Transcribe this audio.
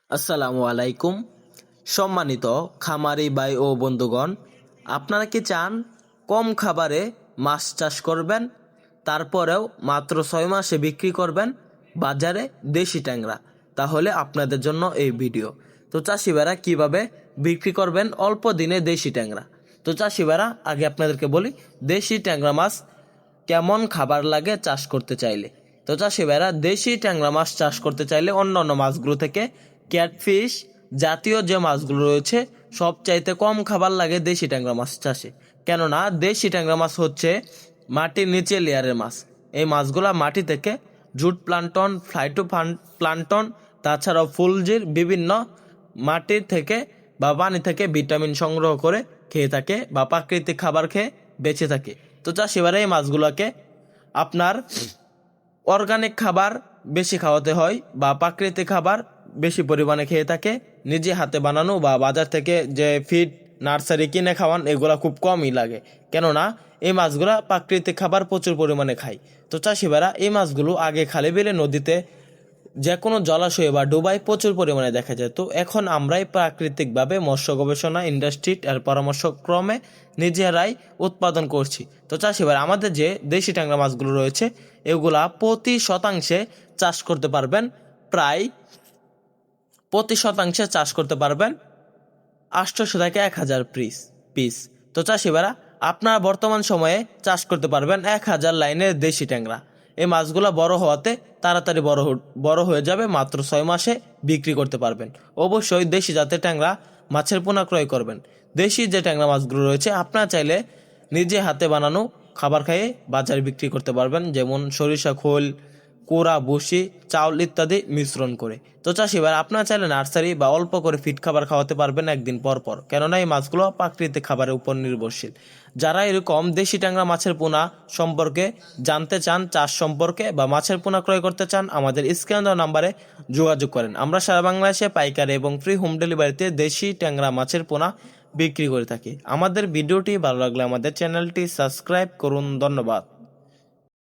আসসালামু আলাইকুম। সম্মানিত খামারি ভাই ও বন্ধুগণ, আপনারা কি চান কম খাবারে মাছ চাষ করবেন, তারপরেও মাত্র 6 মাসে বিক্রি করবেন বাজারে দেশি ট্যাংরা? তাহলে আপনাদের জন্য এই ভিডিও। তো চাষিবারা কিভাবে বিক্রি করবেন অল্প দিনে দেশি ট্যাংরা? তো চাষিবারা আগে আপনাদেরকে বলি, দেশি ট্যাংরা মাছ কেমন খাবার লাগে চাষ করতে চাইলে। তো চাষি ভাইরা, দেশি ট্যাংরা মাছ চাষ করতে চাইলে অন্যান্য মাছগুলো থেকে ক্যাটফিশ জাতীয় যে মাছগুলো রয়েছে সবচাইতে কম খাবার লাগে দেশি ট্যাংরা মাছ চাষে। কেননা দেশি ট্যাংরা মাছ হচ্ছে মাটির নিচে লেয়ারের মাছ। এই মাছগুলা মাটি থেকে জুট প্লান্টন, ফ্লাইটো প্লান্টন, তাছাড়াও ফুলজির বিভিন্ন মাটির থেকে বা পানি থেকে ভিটামিন সংগ্রহ করে খেয়ে থাকে বা প্রাকৃতিক খাবার খেয়ে বেঁচে থাকে। তো চাষিবারা এই মাছগুলোকে আপনার অর্গানিক খাবার বেশি খাওয়াতে হয় বা প্রাকৃতিক খাবার বেশি পরিমাণে খেয়ে থাকে। নিজে হাতে বানানো বা বাজার থেকে যে ফিড নার্সারি কিনে খাওয়ান, এগুলা খুব কমই লাগে। কেননা এই মাছগুলা প্রাকৃতিক খাবার প্রচুর পরিমাণে খায়। তো চাষিবারা এই মাছগুলো আগে খালে বিলে নদীতে যে কোনো জলাশয়ে বা ডুবায় প্রচুর পরিমাণে দেখা যায়। তো এখন আমরাই প্রাকৃতিকভাবে মৎস্য গবেষণা ইন্ডাস্ট্রির এর পরামর্শক্রমে নিজেরাই উৎপাদন করছি। তো চাষিবার, আমাদের যে দেশি ট্যাংরা মাছগুলো রয়েছে এগুলা প্রতি শতাংশে চাষ করতে পারবেন, প্রায় প্রতি শতাংশে চাষ করতে পারবেন 800 থেকে 1000 পিস। তো চাষিবারা, আপনারা বর্তমান সময়ে চাষ করতে পারবেন 1000 লাইনের দেশি ট্যাংরা। এই মাছগুলো বড় হওয়াতে তাড়াতাড়ি বড় হয়ে যাবে, মাত্র 6 মাসে বিক্রি করতে পারবেন। অবশ্যই দেশি জাতের ট্যাংরা মাছের পোনা ক্রয় করবেন। দেশি যে ট্যাংরা মাছগুলো রয়েছে আপনারা চাইলে নিজে হাতে বানানো খাবার খাইয়ে বাজারে বিক্রি করতে পারবেন, যেমন সরিষা খোল, কোরা, বসি, চাউল ইত্যাদি মিশ্রণ করে। তো চাষিবার, আপনারা চাইলে নার্সারি বা অল্প করে ফিড খাবার খাওয়াতে পারবেন একদিন পর পর, কেননা এই মাছগুলো প্রাকৃতিক খাবারের উপর নির্ভরশীল। যারা এরকম দেশি ট্যাংরা মাছের পোনা সম্পর্কে জানতে চান, চাষ সম্পর্কে বা মাছের পোনা ক্রয় করতে চান, আমাদের স্ক্রিনে দেওয়া নাম্বারে যোগাযোগ করেন। আমরা সারা বাংলাদেশে পাইকারি এবং ফ্রি হোম ডেলিভারিতে দেশি ট্যাংরা মাছের পোনা বিক্রি করে থাকি। আমাদের ভিডিওটি ভালো লাগলে আমাদের চ্যানেলটি সাবস্ক্রাইব করুন। ধন্যবাদ।